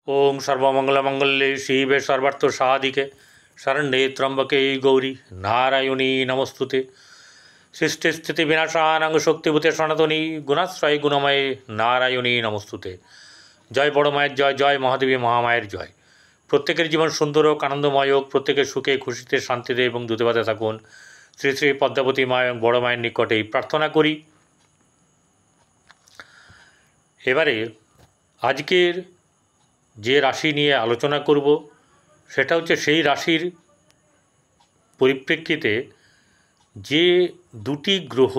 ओं सर्वमंगलमंगल्ये शिवे सर्वार्थसाधिके शरण्ये त्र्यंबके गौरी नारायणी नमस्तुते सृष्टिस्थितिविनाशानां शक्तिभूते सनातनी गुणाश्रय गुणमये नारायणी नमस्तुते। जय बड़ मायर जय, जय महादेवी महामायर जय। प्रत्येकेर जीवन सुंदर होक, आनंदमय होक, प्रत्येकेर सुखे खुशिते शांतिते एवं दूते थाकुन श्री श्री पद्मावती मा एवं बड़ मायर निकटे प्रार्थना करी। एबारे आजकेर যে রাশি নিয়ে আলোচনা করব সেটা হচ্ছে সেই রাশির পরিপ্রেক্ষিতে যে দুটি গ্রহ,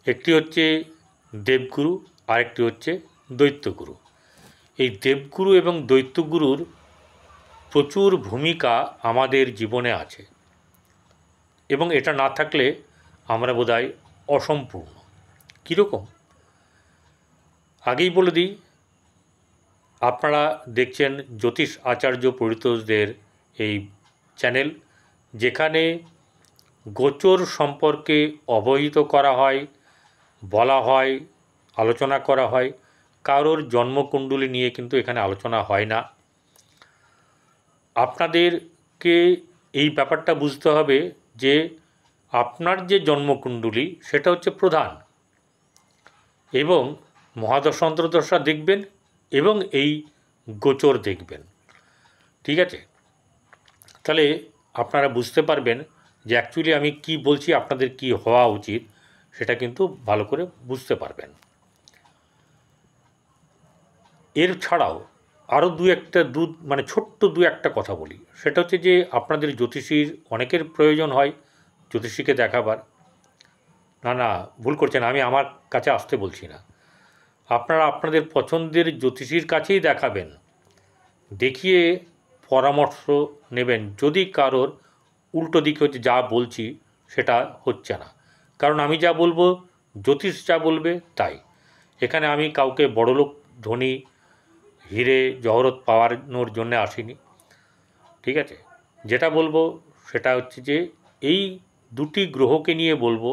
একটি হচ্ছে দেবগুরু আরেকটি হচ্ছে দৈত্যগুরু। এই দেবগুরু এবং দৈত্যগুরুর প্রচুর ভূমিকা আমাদের জীবনে আছে এবং এটা না থাকলে আমরা বোধহয় অসম্পূর্ণ। কীরকম আগেই বলে দিই, আপনারা দেখছেন জ্যোতিষ আচার্য পরিতোষদের এই চ্যানেল, যেখানে গোচর সম্পর্কে অবহিত করা হয়, বলা হয়, আলোচনা করা হয়। কারোর জন্মকুণ্ডলী নিয়ে কিন্তু এখানে আলোচনা হয় না। আপনাদেরকে এই ব্যাপারটা বুঝতে হবে যে আপনার যে জন্মকুণ্ডলী সেটা হচ্ছে প্রধান, এবং মহাদশা অন্তর্দশা দেখবেন এবং এই গোচর দেখবেন। ঠিক আছে, তাহলে আপনারা বুঝতে পারবেন যে অ্যাকচুয়ালি আমি কি বলছি, আপনাদের কি হওয়া উচিত সেটা কিন্তু ভালো করে বুঝতে পারবেন। এর ছাড়াও আরও ছোট্ট দু একটা কথা বলি। সেটা হচ্ছে যে আপনাদের জ্যোতিষীর অনেকের প্রয়োজন হয় জ্যোতিষীকে দেখাবার। না ভুল করছেন, আমি আমার কাছে আসতে বলছি না, আপনারা আপনাদের পছন্দের জ্যোতিষীর কাছেই দেখাবেন, দেখিয়ে পরামর্শ নেবেন যদি কারোর উল্টো দিকে হচ্ছে যা বলছি সেটা হচ্ছে না। কারণ আমি যা বলবো, জ্যোতিষ যা বলবে তাই। এখানে আমি কাউকে বড়লোক, ধনী, হিরে জহরত পাওয়ানোর জন্য আসিনি। ঠিক আছে, যেটা বলবো সেটা হচ্ছে যে এই দুটি গ্রহকে নিয়ে বলবো,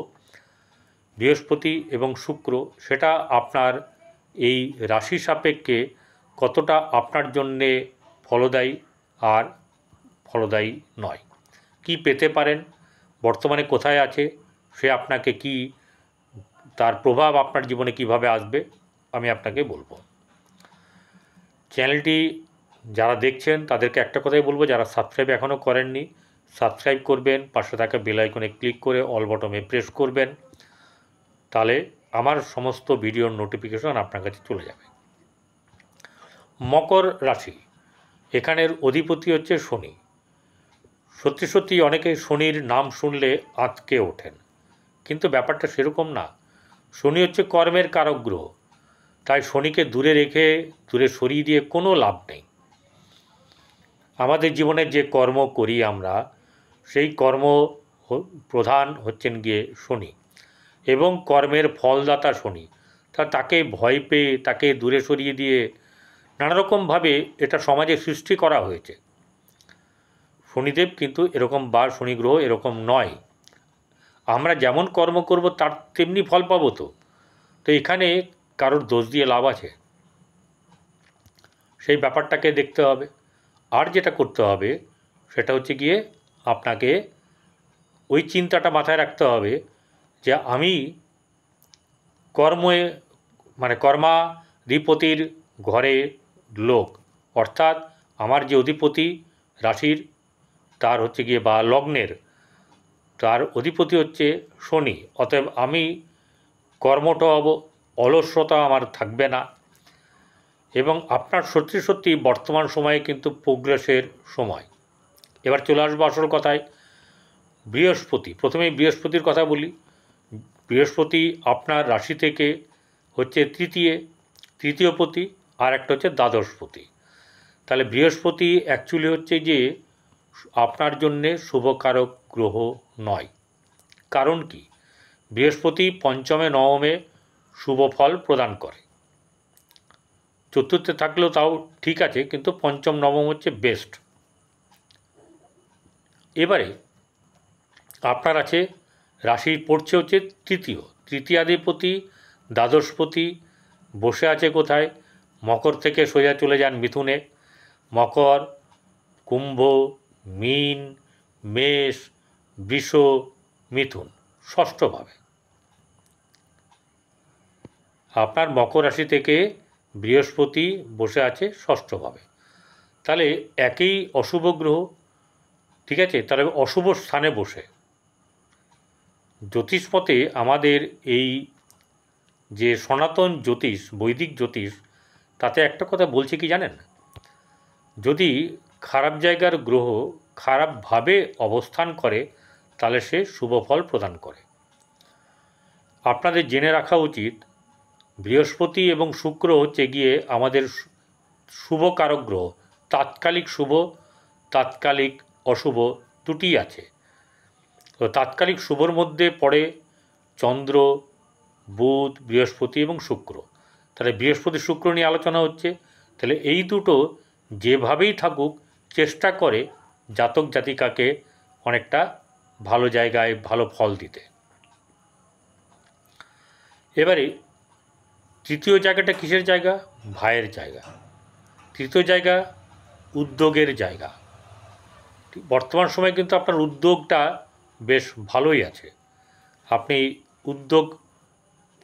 বৃহস্পতি এবং শুক্র, সেটা আপনার এই রাশি সাপেক্ষে কতটা আপনার জন্যে ফলদায়ী আর ফলদায়ী নয়, কি পেতে পারেন, বর্তমানে কোথায় আছে, সে আপনাকে কি, তার প্রভাব আপনার জীবনে কিভাবে আসবে আমি আপনাকে বলবো। চ্যানেলটি যারা দেখছেন তাদেরকে একটা কথাই বলবো, যারা সাবস্ক্রাইব এখনও করেননি সাবস্ক্রাইব করবেন, পাশে থাকা বেল আইকনে ক্লিক করে অল বটমে প্রেস করবেন, তাহলে আমার সমস্ত ভিডিওর নোটিফিকেশন আপনার কাছে চলে যাবে। মকর রাশি, এখানের অধিপতি হচ্ছে শনি। সত্যি সত্যি অনেকে শনির নাম শুনলে আঁতকে ওঠেন, কিন্তু ব্যাপারটা সেরকম না। শনি হচ্ছে কর্মের কারক গ্রহ, তাই শনিকে দূরে রেখে, দূরে সরিয়ে দিয়ে কোনো লাভ নেই। আমাদের জীবনে যে কর্ম করি আমরা, সেই কর্ম প্রধান হচ্ছেন গিয়ে শনি, এবং কর্মের ফলদাতা শনি। তাকে ভয় পেয়ে, তাকে দূরে সরিয়ে দিয়ে নানারকমভাবে এটা সমাজে সৃষ্টি করা হয়েছে। শনিদেব কিন্তু এরকম, বা শনি গ্রহ এরকম নয়। আমরা যেমন কর্ম করব তার তেমনি ফল পাবো। তো এখানে কারোর দোষ দিয়ে লাভ আছে? সেই ব্যাপারটাকে দেখতে হবে। আর যেটা করতে হবে সেটা হচ্ছে গিয়ে আপনাকে ওই চিন্তাটা মাথায় রাখতে হবে যে আমি কর্মাধিপতির ঘরে লোক, অর্থাৎ আমার যে অধিপতি রাশির, তার হচ্ছে গিয়ে বা লগ্নের, তার অধিপতি হচ্ছে শনি। অতএব আমি কর্মঠ হব, অলস্যতা আমার থাকবে না, এবং আপনার সত্যি সত্যি বর্তমান সময়ে কিন্তু প্রোগ্রেসের সময়। এবার চলে আসবো আসল কথায়। বৃহস্পতি, প্রথমেই বৃহস্পতির কথা বলি। বৃহস্পতি আপনার রাশি থেকে হচ্ছে তৃতীয়পতি, আর একটা হচ্ছে দ্বাদশপতি। তাহলে বৃহস্পতি অ্যাকচুয়ালি হচ্ছে যে আপনার জন্যে শুভকারক গ্রহ নয়। কারণ কি, বৃহস্পতি পঞ্চমে নবমে শুভ ফল প্রদান করে, চতুর্থে থাকলেও তাও ঠিক আছে, কিন্তু পঞ্চম নবম হচ্ছে বেস্ট। এবারে আপনার আছে রাশি পড়ছে হচ্ছে তৃতীয়াধিপতি দ্বাদশপতি বসে আছে কোথায়? মকর থেকে সোজা চলে যান মিথুনে। মকর, কুম্ভ, মীন, মেষ, বৃষ, মিথুন, ষষ্ঠভাবে। আপনার মকর রাশি থেকে বৃহস্পতি বসে আছে ষষ্ঠভাবে। তাহলে একই অশুভ গ্রহ, ঠিক আছে, তাহলে অশুভ স্থানে বসে। জ্যোতিষপথে আমাদের এই যে সনাতন জ্যোতিষ, বৈদিক জ্যোতিষ, তাতে একটা কথা বলছে কি জানেন? যদি খারাপ জায়গার গ্রহ খারাপভাবে অবস্থান করে তাহলে সে শুভ ফল প্রদান করে। আপনাদের জেনে রাখা উচিত, বৃহস্পতি এবং শুক্র হচ্ছে গিয়ে আমাদের শুভ কারক গ্রহ। তাৎকালিক শুভ, তাৎকালিক অশুভ দুটিই আছে। তো তাৎকালিক শুভর মধ্যে পড়ে চন্দ্র, বুধ, বৃহস্পতি এবং শুক্র। তাহলে বৃহস্পতি শুক্র নিয়ে আলোচনা হচ্ছে। তাহলে এই দুটো যেভাবেই থাকুক চেষ্টা করে জাতক জাতিকাকে অনেকটা ভালো জায়গায় ভালো ফল দিতে। এবারে তৃতীয় জায়গাটা কিসের জায়গা? ভাইয়ের জায়গা। তৃতীয় জায়গা উদ্যোগের জায়গা। বর্তমান সময়ে কিন্তু আপনার উদ্যোগটা বেশ ভালোই আছে। আপনি উদ্যোগ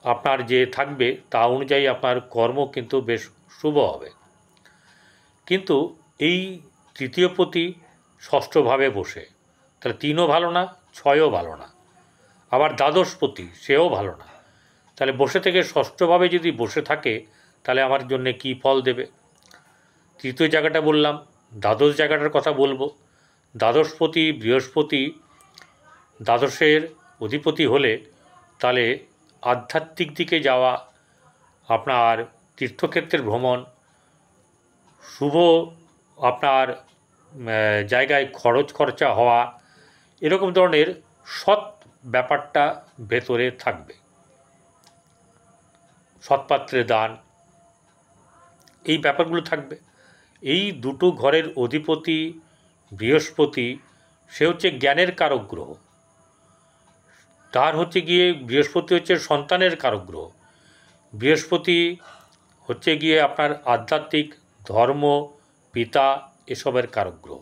আপনার যে থাকবে তা অনুযায়ী আপনার কর্ম কিন্তু বেশ শুভ হবে। কিন্তু এই তৃতীয়পতি ষষ্ঠভাবে বসে, তাহলে 3ও ভালো না, 6ও ভালো না, আবার দ্বাদশপতি সেও ভালো না। তাহলে বসে থেকে ষষ্ঠভাবে যদি বসে থাকে তাহলে আমার জন্য কী ফল দেবে? তৃতীয় জায়গাটা বললাম, দ্বাদশ জায়গাটার কথা বলবো। দ্বাদশপতি বৃহস্পতি দ্বাদশের অধিপতি হলে তাহলে আধ্যাত্মিক দিকে যাওয়া, আপনার তীর্থক্ষেত্রের ভ্রমণ, শুভ আপনার জায়গায় খরচ খরচা হওয়া, এরকম ধরনের সৎ ব্যাপারটা ভেতরে থাকবে। সৎপাত্রে দান, এই ব্যাপারগুলো থাকবে। এই দুটো ঘরের অধিপতি বৃহস্পতি, সে হচ্ছে জ্ঞানের কারক গ্রহ। তার হচ্ছে গিয়ে বৃহস্পতি হচ্ছে সন্তানের কারক গ্রহ। বৃহস্পতি হচ্ছে গিয়ে আপনার আধ্যাত্মিক, ধর্ম, পিতা, এসবের কারক গ্রহ,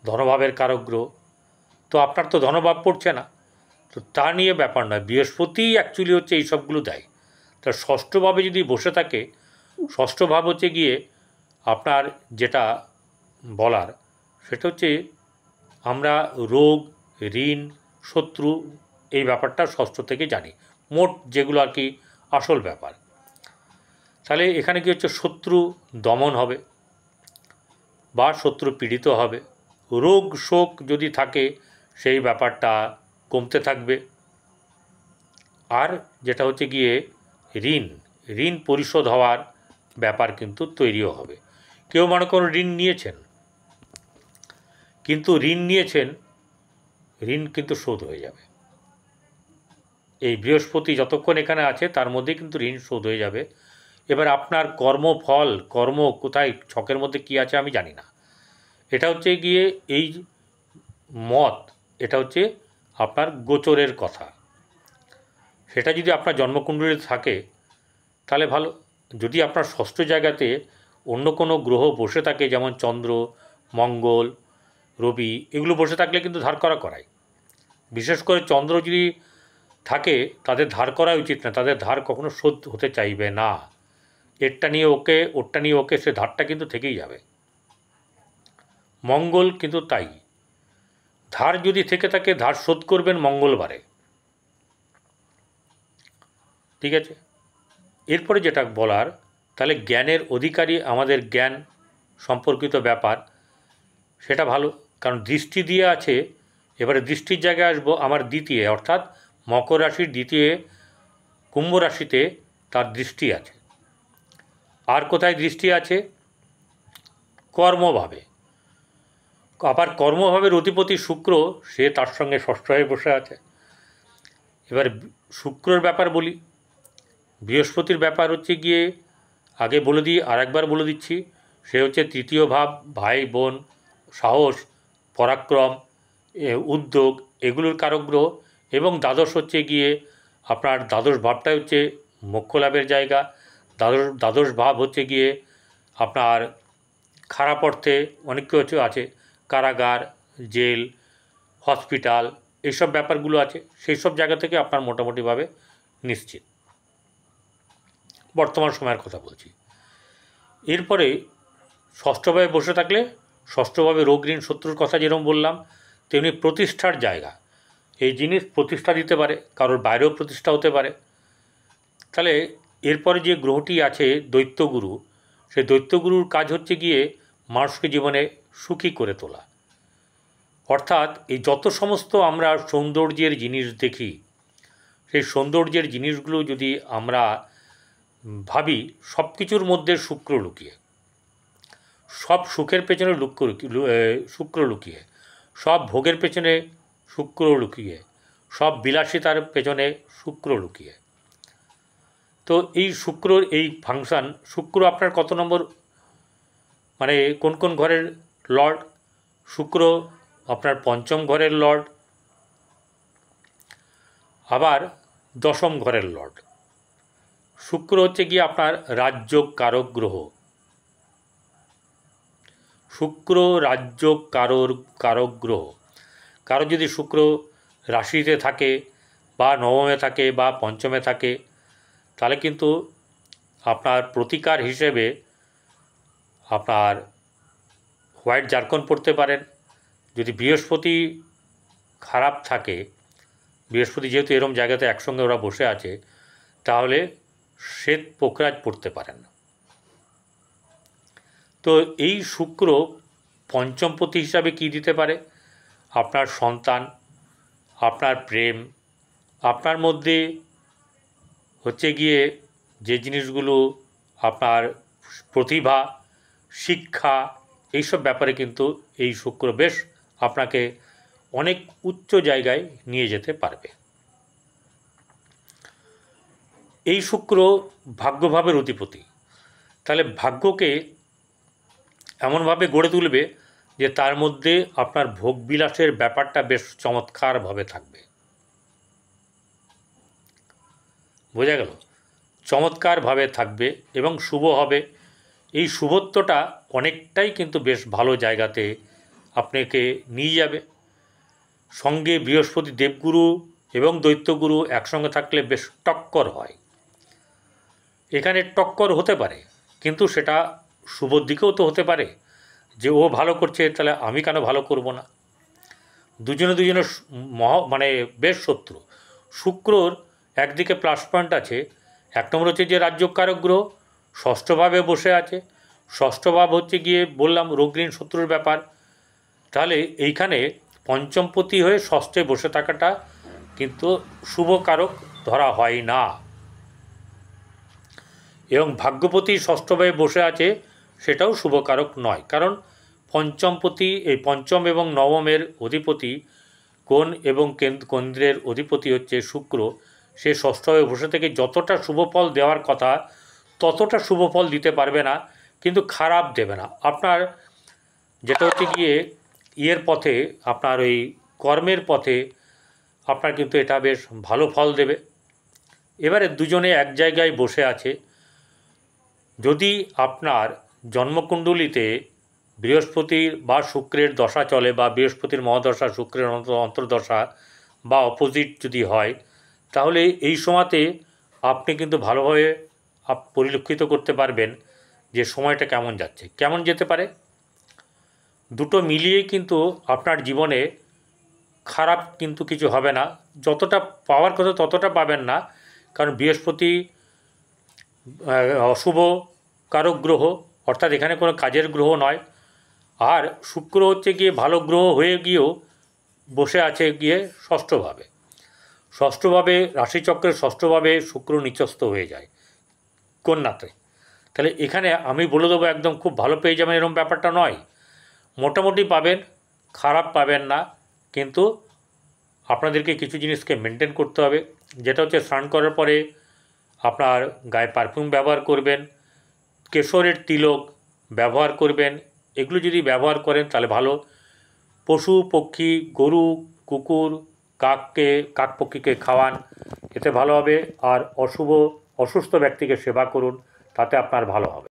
ধনভাবের কারক গ্রহ। তো আপনার তো ধনভাব পড়ছে না, তো তা নিয়ে ব্যাপার নয়, বৃহস্পতিই অ্যাকচুয়ালি হচ্ছে এই সবগুলো দেয়। তা ষষ্ঠভাবে যদি বসে থাকে, ষষ্ঠ ভাব হচ্ছে গিয়ে আপনার যেটা বলার সেটা হচ্ছে আমরা রোগ, ঋণ, শত্রু, এই ব্যাপারটা ষষ্ঠ থেকে জানি, মোট যেগুলো আর কি আসল ব্যাপার। তাহলে এখানে কি হচ্ছে, শত্রু দমন হবে বা শত্রু পীড়িত হবে। রোগ শোক যদি থাকে সেই ব্যাপারটা কমতে থাকবে। আর যেটা হচ্ছে গিয়ে ঋণ পরিশোধ হওয়ার ব্যাপার কিন্তু তৈরিও হবে। কেউ মনে করুন ঋণ নিয়েছেন, ঋণ কিন্তু শোধ হয়ে যাবে। এই বৃহস্পতি যতক্ষণ এখানে আছে তার মধ্যে কিন্তু ঋণ শোধ হয়ে যাবে। এবার আপনার কর্মফল, কর্ম কোথায় ছকের মধ্যে কী আছে আমি জানি না। এটা হচ্ছে গিয়ে এই মত, এটা হচ্ছে আপনার গোচরের কথা। সেটা যদি আপনার জন্মকুণ্ডলীতে থাকে তাহলে ভালো। যদি আপনার ষষ্ঠ জায়গাতে অন্য কোনো গ্রহ বসে থাকে, যেমন চন্দ্র, মঙ্গল, রবি, এগুলো বসে থাকলে কিন্তু ধার করায়। বিশেষ করে চন্দ্র যদি থাকে তাদের ধার করা উচিত না, তাদের ধার কখনো শোধ হতে চাইবে না। এরটা নিয়ে ওকে, ওরটা নিয়ে ওকে, সে ধারটা কিন্তু থেকেই যাবে। মঙ্গল কিন্তু তাই, ধার যদি থেকে থাকে ধার শোধ করবেন মঙ্গলবারে, ঠিক আছে। এরপরে যেটা বলার, তাহলে জ্ঞানের অধিকারী, আমাদের জ্ঞান সম্পর্কিত ব্যাপার, সেটা ভালো, কারণ দৃষ্টি দিয়ে আছে। এবারে দৃষ্টির জায়গায় আসবো, আমার দ্বিতীয়, অর্থাৎ মকর রাশির দ্বিতীয় কুম্ভ রাশিতে তার দৃষ্টি আছে। আর কোথায় দৃষ্টি আছে? কর্মভাবে। আবার কর্মভাবের অধিপতি শুক্র, সে তার সঙ্গে ষষ্ঠ হয়ে বসে আছে। এবার শুক্রর ব্যাপার বলি। বৃহস্পতির ব্যাপার হচ্ছে গিয়ে আগে বলে দিই, আর একবার বলে দিচ্ছি, সে হচ্ছে তৃতীয় ভাব, ভাই বোন, সাহস, পরাক্রম, উদ্যোগ, এগুলোর কারক গ্রহ। এবং দ্বাদশ হচ্ছে গিয়ে আপনার দ্বাদশ ভাবটাই হচ্ছে মোক্ষ লাভের জায়গা। দ্বাদশ ভাব হচ্ছে গিয়ে আপনার খারাপ অর্থে অনেক কিছু আছে, কারাগার, জেল, হসপিটাল, এইসব ব্যাপারগুলো আছে। সেই সব জায়গা থেকে আপনার মোটামুটিভাবে নিশ্চিত, বর্তমান সময়ের কথা বলছি। এরপরে ষষ্ঠভাবে বসে থাকলে, ষষ্ঠভাবে রোগ ঋণ শত্রুর কথা যেরকম বললাম, তেমনি প্রতিষ্ঠার জায়গা। এই জিনিস প্রতিষ্ঠা দিতে পারে, কারোর বাইরেও প্রতিষ্ঠা হতে পারে। তাহলে এরপরে যে গ্রহটি আছে দৈত্যগুরু, সেই দৈত্যগুরুর কাজ হচ্ছে গিয়ে মানুষকে জীবনে সুখী করে তোলা। অর্থাৎ এই যত সমস্ত আমরা সৌন্দর্যের জিনিস দেখি, সেই সৌন্দর্যের জিনিসগুলো যদি আমরা ভাবি সব কিছুর মধ্যে শুক্র লুকিয়ে, সব সুখের পেছনে শুক্র লুকিয়ে, সব ভোগের পেছনে শুক্র লুকিয়ে, সব বিলাসিতার পেছনে শুক্র লুকিয়ে। তো এই শুক্রর এই ফাংশান, শুক্র আপনার কত নম্বর, মানে কোন কোন ঘরের লর্ড? শুক্র আপনার পঞ্চম ঘরের লর্ড, আবার দশম ঘরের লর্ড। শুক্র হচ্ছে গিয়ে আপনার রাজ্য কারক গ্রহ। শুক্র রাজ্য কারক গ্রহ। কারো যদি শুক্র রাশিতে থাকে বা নবমে থাকে বা পঞ্চমে থাকে, তাহলে কিন্তু আপনার প্রতিকার হিসেবে আপনার হোয়াইট জারকন পড়তে পারেন। যদি বৃহস্পতি খারাপ থাকে, বৃহস্পতি যেহেতু এরম জায়গাতে একসঙ্গে ওরা বসে আছে, তাহলে শ্বেত পোখরাজ পড়তে পারেন। তো এই শুক্র পঞ্চমপতি হিসাবে কি দিতে পারে? আপনার সন্তান, আপনার প্রেম, আপনার মধ্যে হচ্ছে গিয়ে যে জিনিসগুলো আপনার প্রতিভা, শিক্ষা, এইসব ব্যাপারে কিন্তু এই শুক্র বেশ আপনাকে অনেক উচ্চ জায়গায় নিয়ে যেতে পারবে। এই শুক্র ভাগ্যভাবের অধিপতি। তাহলে ভাগ্যকে এমনভাবে গড়ে তুলবে যে তার মধ্যে আপনার ভোগবিলাসের ব্যাপারটা বেশ চমৎকারভাবে থাকবে। বোঝা গেল? চমৎকারভাবে থাকবে এবং শুভ হবে। এই শুভত্বটা অনেকটাই কিন্তু বেশ ভালো জায়গাতে আপনাকে নিয়ে যাবে। সঙ্গে বৃহস্পতি দেবগুরু এবং দৈত্যগুরু একসঙ্গে থাকলে বেশ টক্কর হয়। এখানে টক্কর হতে পারে, কিন্তু সেটা শুভর দিকেও তো হতে পারে, যে ও ভালো করছে তাহলে আমি কেন ভালো করব না। দুজনে মানে বেশ শত্রু। শুক্রর একদিকে প্লাস পয়েন্ট আছে, এক নম্বর হচ্ছে যে রাজ্যকারক গ্রহ ষষ্ঠভাবে বসে আছে। ষষ্ঠ ভাব হচ্ছে গিয়ে বললাম রোগ ঋণ শত্রুর ব্যাপার। তাহলে এইখানে পঞ্চমপতি হয়ে ষষ্ঠে বসে থাকাটা কিন্তু শুভকারক ধরা হয় না। এবং ভাগ্যপতি ষষ্ঠভাবে বসে আছে, সেটাও শুভকারক নয়, কারণ পঞ্চমপতি, এই পঞ্চম এবং নবমের অধিপতি কোণ এবং কেন্দ্রের অধিপতি হচ্ছে শুক্র। সে ষষ্ঠভাবে বসে থেকে যতটা শুভফল দেওয়ার কথা ততটা শুভফল দিতে পারবে না, কিন্তু খারাপ দেবে না। আপনার যেটা হচ্ছে গিয়ে ইয়ের পথে, আপনার ওই কর্মের পথে আপনার কিন্তু এটা বেশ ভালো ফল দেবে। এবারে দুজনে এক জায়গায় বসে আছে। যদি আপনার জন্মকুণ্ডলিতে বৃহস্পতির বা শুক্রের দশা চলে, বা বৃহস্পতির মহাদশা, শুক্রের অন্তর্দশা বা অপোজিট যদি হয়, তাহলে এই সময়তে আপনি কিন্তু ভালোভাবে পরিলক্ষিত করতে পারবেন যে সময়টা কেমন যাচ্ছে, কেমন যেতে পারে। দুটো মিলিয়েই কিন্তু আপনার জীবনে খারাপ কিন্তু কিছু হবে না। যতটা পাওয়ার কথা ততটা পাবেন না, কারণ বৃহস্পতি অশুভ কারক গ্রহ, অর্থাৎ এখানে কোনো কাজের গ্রহ নয়। আর শুক্র হচ্ছে গিয়ে ভালো গ্রহ হয়ে গিয়েও বসে আছে গিয়ে ষষ্ঠভাবে। ষষ্ঠভাবে রাশিচক্রের ষষ্ঠভাবে শুক্র নিচস্থ হয়ে যায় কন্যাতে। তাহলে এখানে আমি বলে দেবো একদম খুব ভালো পেয়ে যাবেন এরকম ব্যাপারটা নয়। মোটামুটি পাবেন, খারাপ পাবেন না, কিন্তু আপনাদেরকে কিছু জিনিসকে মেনটেন করতে হবে। যেটা হচ্ছে স্নান করার পরে আপনার গায়ে পারফিউম ব্যবহার করবেন, কেশরের তিলক ব্যবহার করবেন। এগুলো যদি ব্যবহার করেন তাহলে ভালো। পশু পক্ষী, গরু, কুকুর, কাক পক্ষীকে খাওয়ান, এতে ভালো হবে। আর অসুস্থ ব্যক্তিকে সেবা করুন, তাতে আপনার ভালো হবে।